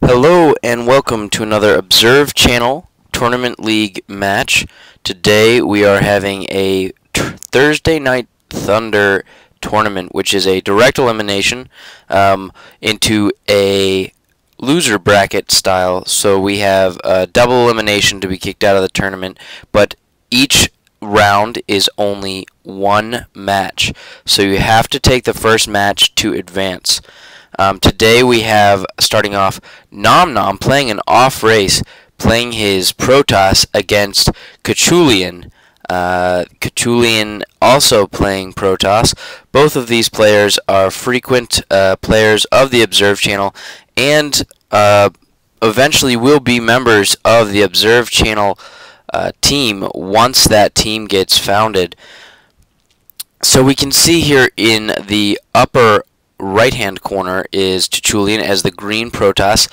Hello and welcome to another Observe Channel Tournament League match. Today we are having a Thursday Night Thunder tournament, which is a direct elimination into a loser bracket style. So we have a double elimination to be kicked out of the tournament, but each round is only one match. So you have to take the first match to advance. Today we have, starting off, Nom Nom playing an off race, playing his Protoss against Cuchulian. Cuchulian also playing Protoss. Both of these players are frequent players of the Observe channel and eventually will be members of the Observe channel team once that team gets founded. So we can see here in the upper right-hand corner is Cuchulian as the green Protoss.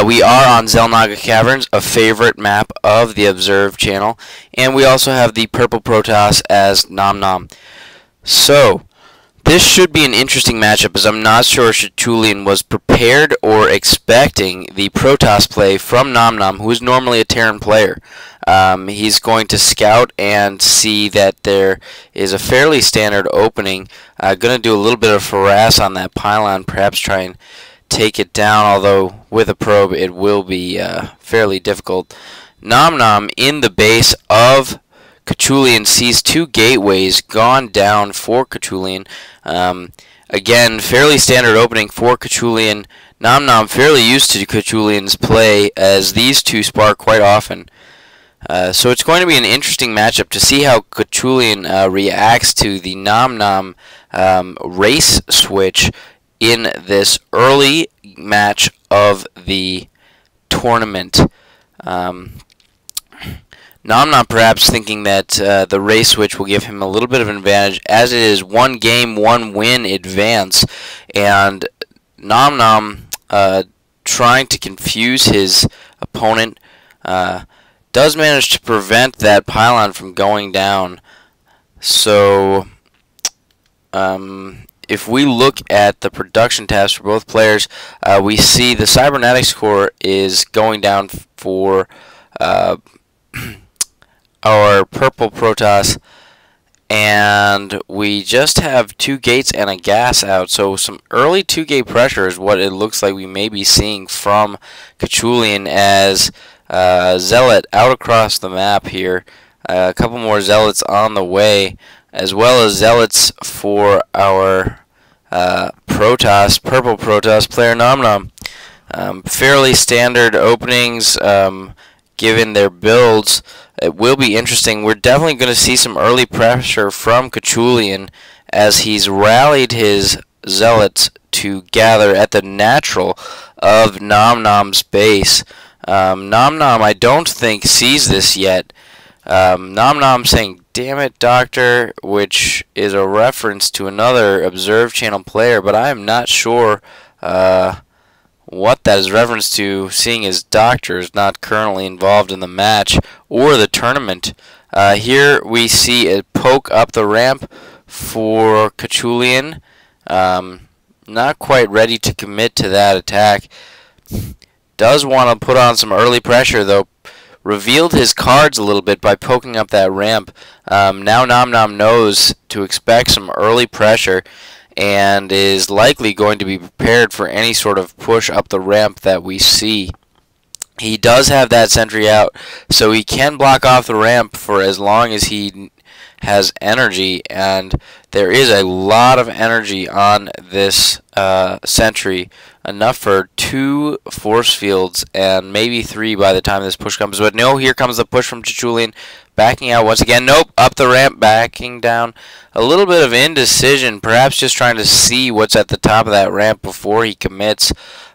We are on Xel'Naga Caverns, a favorite map of the Observe channel, and we also have the purple Protoss as Nom Nom. So this should be an interesting matchup, as I'm not sure Cuchulian was prepared or expecting the Protoss play from Nom Nom, who is normally a Terran player. He's going to scout and see that there is a fairly standard opening. Going to do a little bit of harass on that pylon, perhaps try and take it down, although with a probe it will be fairly difficult. Nom Nom in the base of Cuchulian sees two gateways gone down for Cuchulian. Again, fairly standard opening for Cuchulian. Nom Nom fairly used to Cuchulian's play, as these two spar quite often. So it's going to be an interesting matchup to see how Cuchulian reacts to the Nom Nom race switch in this early match of the tournament. Nom Nom perhaps thinking that the race switch will give him a little bit of an advantage, as it is one game, one win advance, and Nom Nom trying to confuse his opponent does manage to prevent that pylon from going down. So if we look at the production tabs for both players, we see the cybernetics core is going down for our purple Protoss, and we just have two gates and a gas out, so some early 2-gate pressure is what it looks like we may be seeing from Cuchulian, as Zealot out across the map here. A couple more Zealots on the way, as well as Zealots for our Protoss, purple Protoss player Nom Nom. Fairly standard openings given their builds. It will be interesting. We're definitely going to see some early pressure from Cuchulian, as he's rallied his Zealots to gather at the natural of Nom Nom's base. Nom Nom, I don't think, sees this yet. Nom Nom saying, "Damn it, Doctor," which is a reference to another Observe channel player, but I am not sure what that is reference to, seeing as Doctor is not currently involved in the match or the tournament. Here we see a poke up the ramp for Cuchulian. Not quite ready to commit to that attack. Does want to put on some early pressure, though. Revealed his cards a little bit by poking up that ramp. Now Nom Nom knows to expect some early pressure, and is likely going to be prepared for any sort of push up the ramp that we see. He does have that sentry out, so he can block off the ramp for as long as he has energy, and there is a lot of energy on this sentry, enough for 2 force fields and maybe 3 by the time this push comes. But no, here comes the push from Cuchulian, backing out once again. Nope, up the ramp, backing down. A little bit of indecision, perhaps just trying to see what's at the top of that ramp before he commits.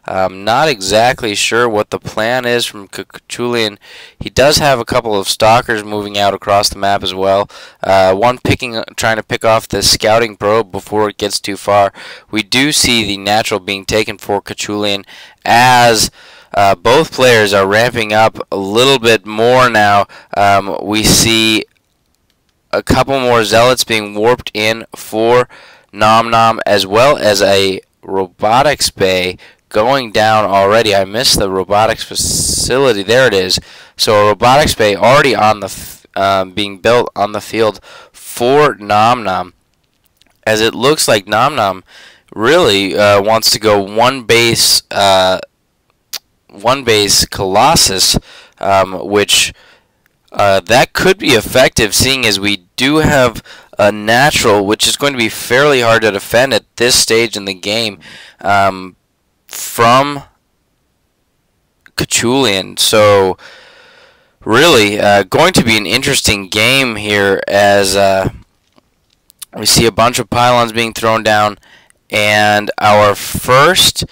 Not exactly sure what the plan is from Cuchulian. He does have a couple of stalkers moving out across the map as well. One trying to pick off the scouting probe before it gets too far. We do see the natural being taken for Cuchulian, as both players are ramping up a little bit more now. We see a couple more Zealots being warped in for Nom Nom, as well as a robotics bay going down already. I missed the robotics facility. There it is. So a robotics bay already on the being built on the field for Nom Nom, as it looks like Nom Nom really wants to go one base Colossus, which that could be effective, seeing as we do have a natural, which is going to be fairly hard to defend at this stage in the game, from Cuch. So really going to be an interesting game here, as we see a bunch of pylons being thrown down, and our first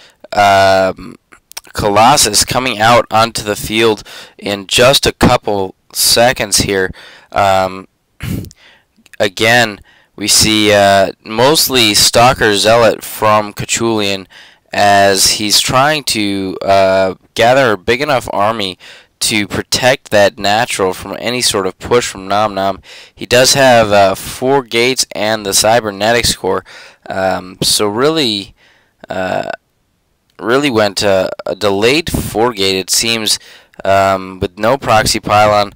Colossus coming out onto the field in just a couple seconds here. Again, we see mostly Stalker Zealot from Cuch, as he's trying to gather a big enough army to protect that natural from any sort of push from Nom Nom. He does have 4 gates and the cybernetics core, so really went a delayed 4 gate, it seems, with no proxy pylon.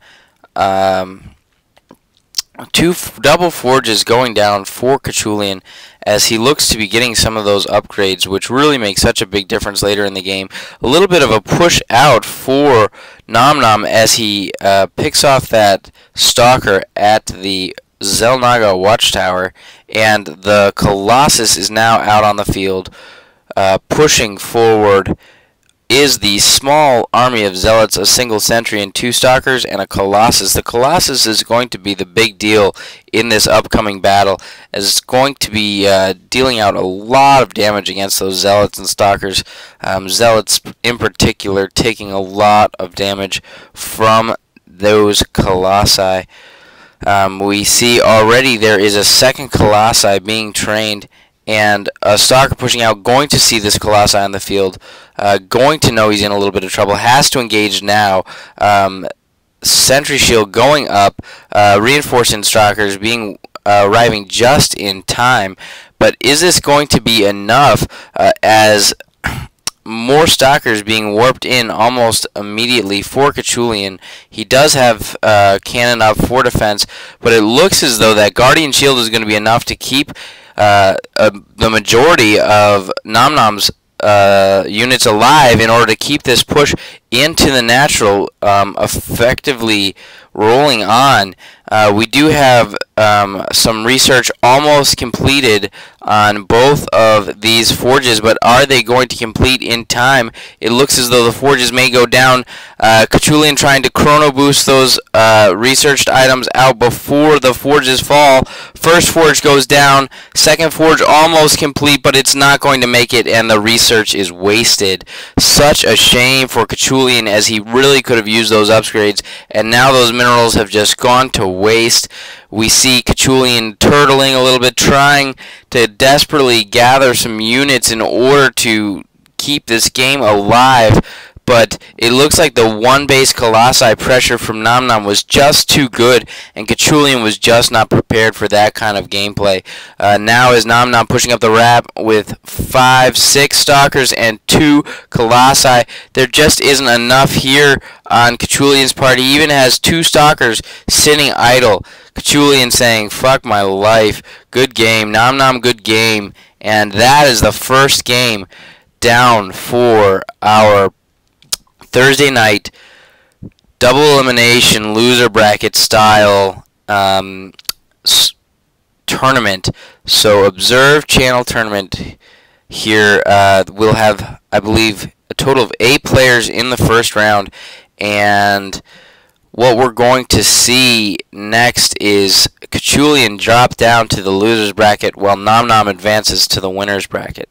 2 double forges going down for Cuch, as he looks to be getting some of those upgrades, which really make such a big difference later in the game. A little bit of a push out for Nom Nom, as he picks off that Stalker at the Xel'Naga Watchtower, and the Colossus is now out on the field. Pushing forward is the small army of Zealots, a single sentry and 2 Stalkers, and a Colossus. The Colossus is going to be the big deal in this upcoming battle, as it's going to be dealing out a lot of damage against those Zealots and Stalkers. Zealots in particular taking a lot of damage from those Colossi. We see already there is a second Colossi being trained, and a Stalker pushing out, going to see this Colossi on the field, going to know he's in a little bit of trouble, has to engage now. Sentry shield going up, reinforcing Stalkers arriving just in time. But is this going to be enough, as more Stalkers being warped in almost immediately for Cuch? He does have cannon up for defense, but it looks as though that Guardian Shield is going to be enough to keep the majority of Nom Nom's units alive, in order to keep this push into the natural effectively rolling on. We do have some research almost completed on both of these forges, but are they going to complete in time? It looks as though the forges may go down. Cuch trying to chrono boost those researched items out before the forges fall. First forge goes down, second forge almost complete, but it's not going to make it, and the research is wasted. Such a shame for Cuch, as he really could have used those upgrades, and now those minerals have just gone to waste. We see Cuch turtling a little bit, trying to desperately gather some units in order to keep this game alive, but it looks like the one base Colossi pressure from Nom Nom was just too good, and Cuch was just not prepared for that kind of gameplay. Now is Nom Nom pushing up the ramp with 5, 6 Stalkers and 2 Colossi. There just isn't enough here on Cuch part. He even has 2 Stalkers sitting idle. Cuch saying, "Fuck my life, good game, Nom Nom, good game." And that is the first game down for our Thursday night double elimination loser bracket style tournament. So observe channel tournament here. We'll have, I believe, a total of 8 players in the first round, and what we're going to see next is Cuch drop down to the losers bracket, while Nom Nom advances to the winners bracket.